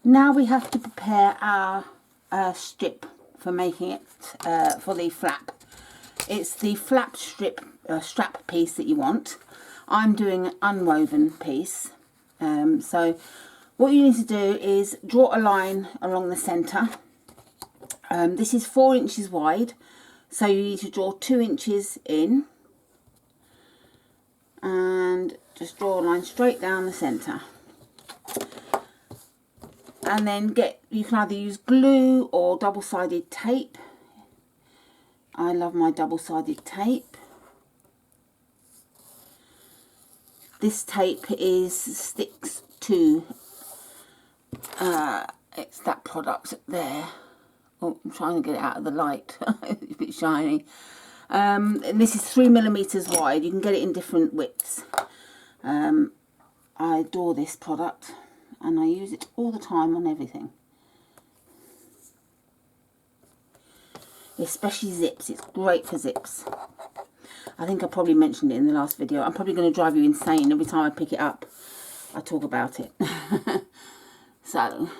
Now we have to prepare our strip for making it for the flap. It's the flap strip strap piece that you want. I'm doing an unwoven piece. So what you need to do is draw a line along the centre. This is 4 inches wide, so you need to draw 2 inches in and just draw a line straight down the centre. And then you can either use glue or double-sided tape. I love my double-sided tape. This tape sticks to, it's that product there. Oh, I'm trying to get it out of the light. It's a bit shiny. And this is 3mm wide. You can get it in different widths. I adore this product and I use it all the time on everything. Especially zips. It's great for zips. I think I probably mentioned it in the last video. I'm probably going to drive you insane every time I pick it up. I talk about it. So,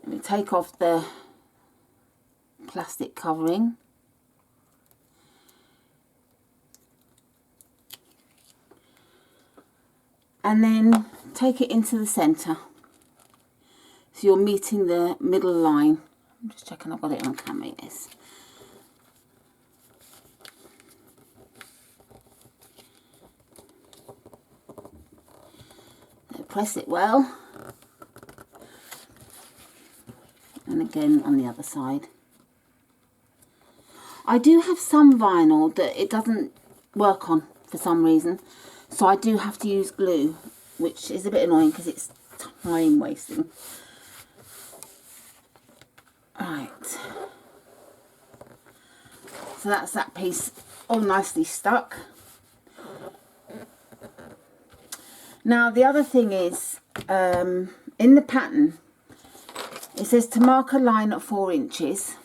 let me take off the plastic covering. And then take it into the centre. So you're meeting the middle line. I'm just checking I've got it on camera, yes. Press it well. And again on the other side. I do have some vinyl that it doesn't work on for some reason. So I do have to use glue, which is a bit annoying because it's time wasting. Right. So that's that piece all nicely stuck. Now the other thing is, in the pattern, it says to mark a line at 4 inches.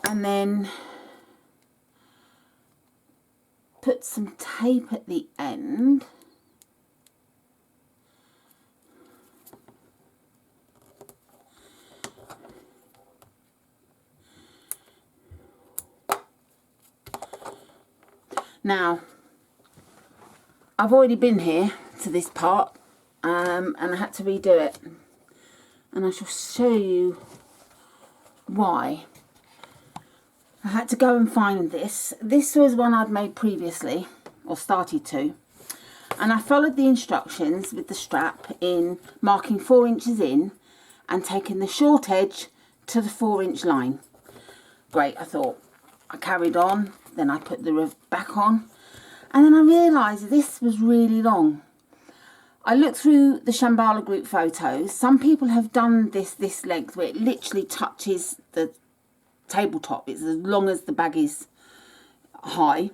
And then put some tape at the end. Now, I've already been here to this part and I had to redo it. And I shall show you why. I had to go and find this. This was one I'd made previously, or started to. And I followed the instructions with the strap in marking 4 inches in and taking the short edge to the 4-inch line. Great, I thought. I carried on, then I put the roof back on. And then I realised this was really long. I looked through the Shamballa group photos. Some people have done this length where it literally touches the tabletop. It's as long as the bag is high,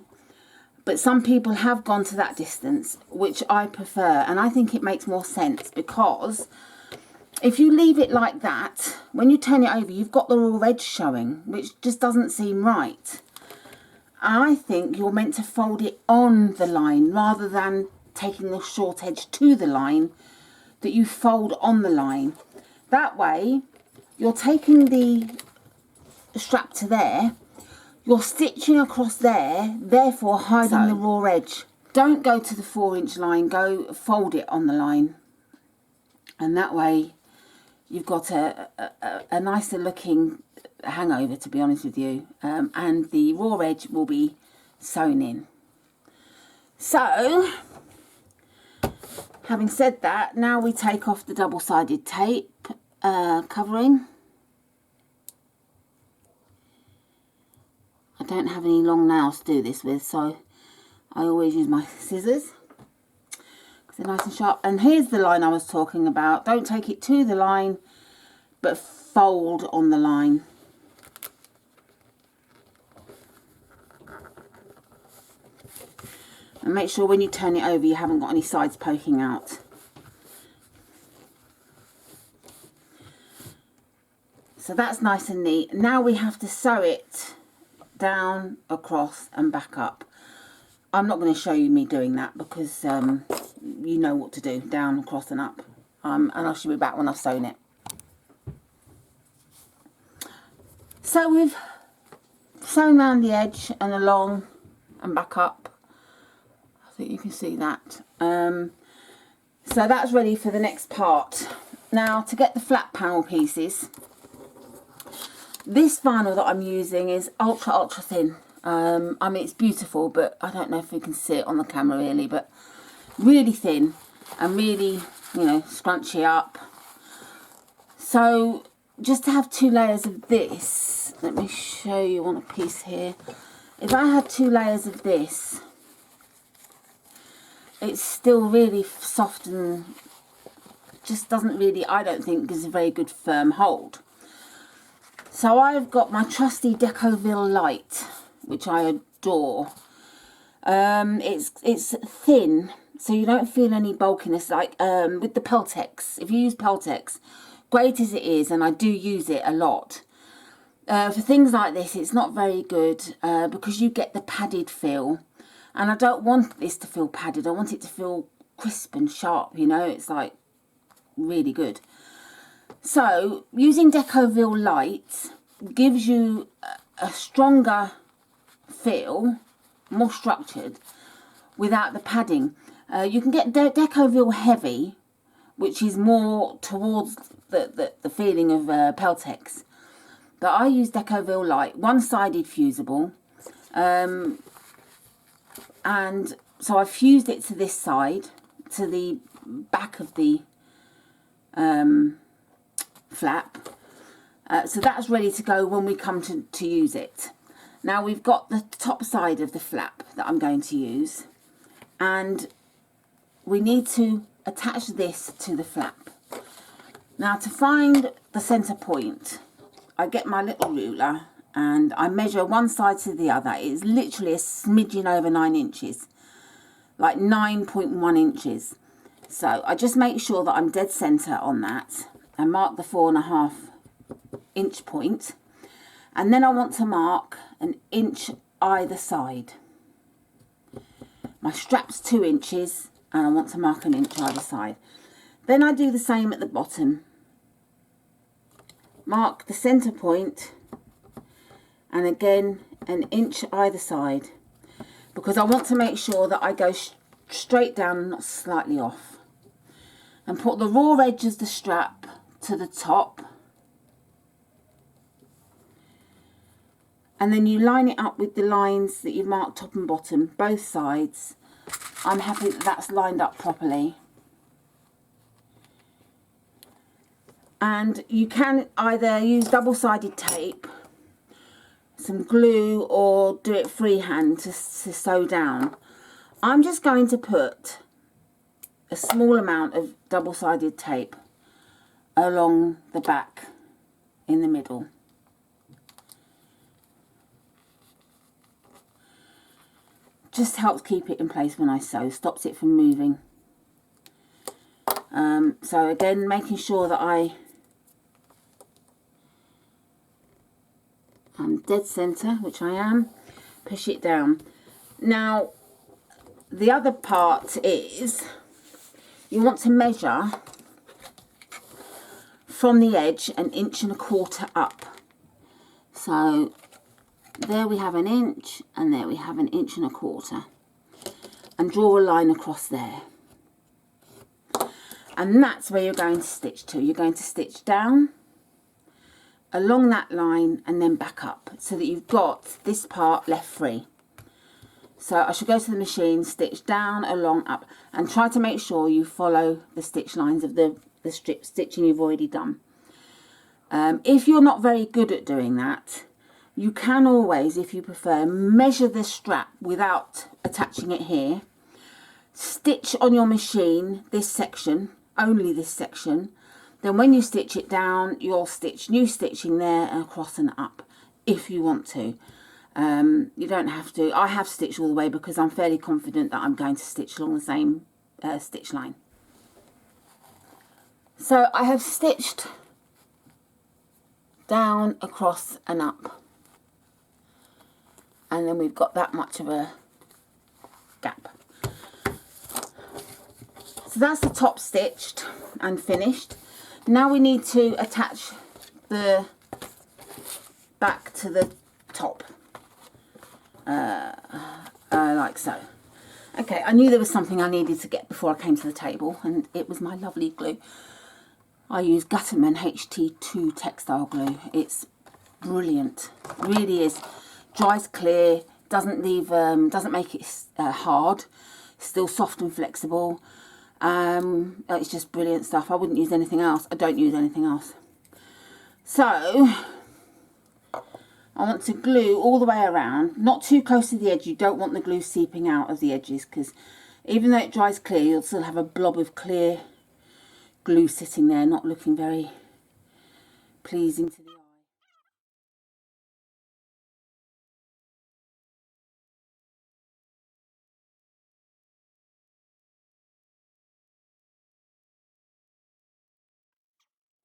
but some people have gone to that distance, which I prefer, and I think it makes more sense because if you leave it like that, when you turn it over you've got the raw edge showing, which just doesn't seem right. I think you're meant to fold it on the line rather than taking the short edge to the line, that you fold on the line. That way you're taking the strap to there, you're stitching across there, therefore hiding the raw edge. Don't go to the 4-inch line, go fold it on the line, and that way you've got a nicer looking hangover, to be honest with you, and the raw edge will be sewn in. So having said that, now we take off the double-sided tape covering. I don't have any long nails to do this with, so I always use my scissors because they're nice and sharp. And here's the line I was talking about. Don't take it to the line, but fold on the line. And make sure when you turn it over you haven't got any sides poking out. So that's nice and neat. Now we have to sew it down, across and back up. I'm not going to show you me doing that because you know what to do, down, across and up. And I should be back when I've sewn it. So we've sewn around the edge and along and back up. I think you can see that. So that's ready for the next part. Now to get the flat panel pieces, this vinyl that I'm using is ultra thin. I mean, it's beautiful, but I don't know if you can see it on the camera really, but really thin and really, you know, scrunchy up. So just to have 2 layers of this, let me show you on a piece here. If I had 2 layers of this, it's still really soft and just doesn't really, I don't think, gives a very good firm hold. So I've got my trusty Decoville Light, which I adore. It's thin, so you don't feel any bulkiness like with the Peltex. If you use Peltex, great as it is, and I do use it a lot, for things like this it's not very good because you get the padded feel, and I don't want this to feel padded. I want it to feel crisp and sharp, you know. It's like really good. So using Decoville Light gives you a stronger feel, more structured, without the padding. You can get Decoville Heavy, which is more towards the feeling of Peltex, but I use Decoville Light, one-sided fusible, and so I fused it to this side, to the back of the flap, so that's ready to go when we come to use it. Now we've got the top side of the flap that I'm going to use, and we need to attach this to the flap. Now to find the center point, I get my little ruler and I measure one side to the other. It's literally a smidgen over 9 inches, like 9.1 inches. So I just make sure that I'm dead center on that and mark the 4.5 inch point. And then I want to mark 1 inch either side. My strap's 2 inches and I want to mark 1 inch either side. Then I do the same at the bottom. Mark the center point and again 1 inch either side, because I want to make sure that I go straight down and not slightly off. And put the raw edge of the strap to the top, and then you line it up with the lines that you've marked top and bottom, both sides. I'm happy that that's lined up properly. And you can either use double-sided tape, some glue, or do it freehand to sew down. I'm just going to put a small amount of double-sided tape along the back in the middle. Just helps keep it in place when I sew, stops it from moving. So again, making sure that I'm dead center, which I am, push it down. Now the other part is you want to measure from the edge 1.25 inches up. So there we have 1 inch and there we have 1.25 inches, and draw a line across there. And that's where you're going to stitch to. You're going to stitch down along that line and then back up, so that you've got this part left free. So I should go to the machine, stitch down, along, up, and try to make sure you follow the stitch lines of the strip stitching you've already done. If you're not very good at doing that, you can always, if you prefer, measure the strap without attaching it here. Stitch on your machine this section, only this section. Then when you stitch it down, you'll stitch new stitching there and across and up if you want to. You don't have to. I have stitched all the way because I'm fairly confident that I'm going to stitch along the same stitch line. So I have stitched down, across and up. and then we've got that much of a gap. So that's the top stitched and finished. Now we need to attach the back to the top, like so. Okay, I knew there was something I needed to get before I came to the table, and it was my lovely glue. I use Gutterman HT2 textile glue. It's brilliant, it really is. Dries clear, doesn't leave, doesn't make it hard, still soft and flexible. It's just brilliant stuff. I wouldn't use anything else. I don't use anything else. So I want to glue all the way around, not too close to the edge. You don't want the glue seeping out of the edges, because even though it dries clear, you'll still have a blob of clear glue sitting there, not looking very pleasing to the eye.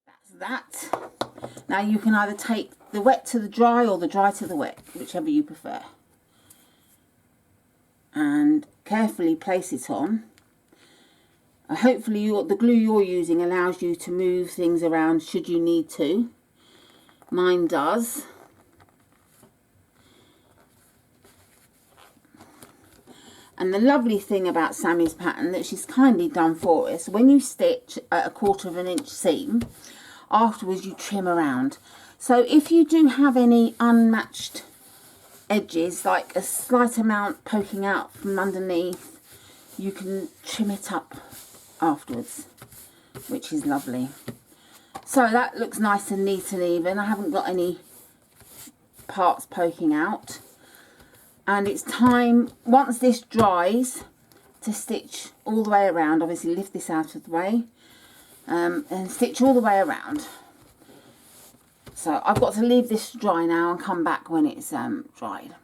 That's that. Now you can either take the wet to the dry or the dry to the wet, whichever you prefer, and carefully place it on. Hopefully the glue you're using allows you to move things around should you need to. Mine does. And the lovely thing about Sammy's pattern that she's kindly done for us, when you stitch at a 1/4 of an inch seam, afterwards you trim around. So if you do have any unmatched edges, like a slight amount poking out from underneath, you can trim it up afterwards, which is lovely. So that looks nice and neat and even. I haven't got any parts poking out. And it's time, once this dries, to stitch all the way around. Obviously lift this out of the way, and stitch all the way around. So I've got to leave this dry now and come back when it's dried.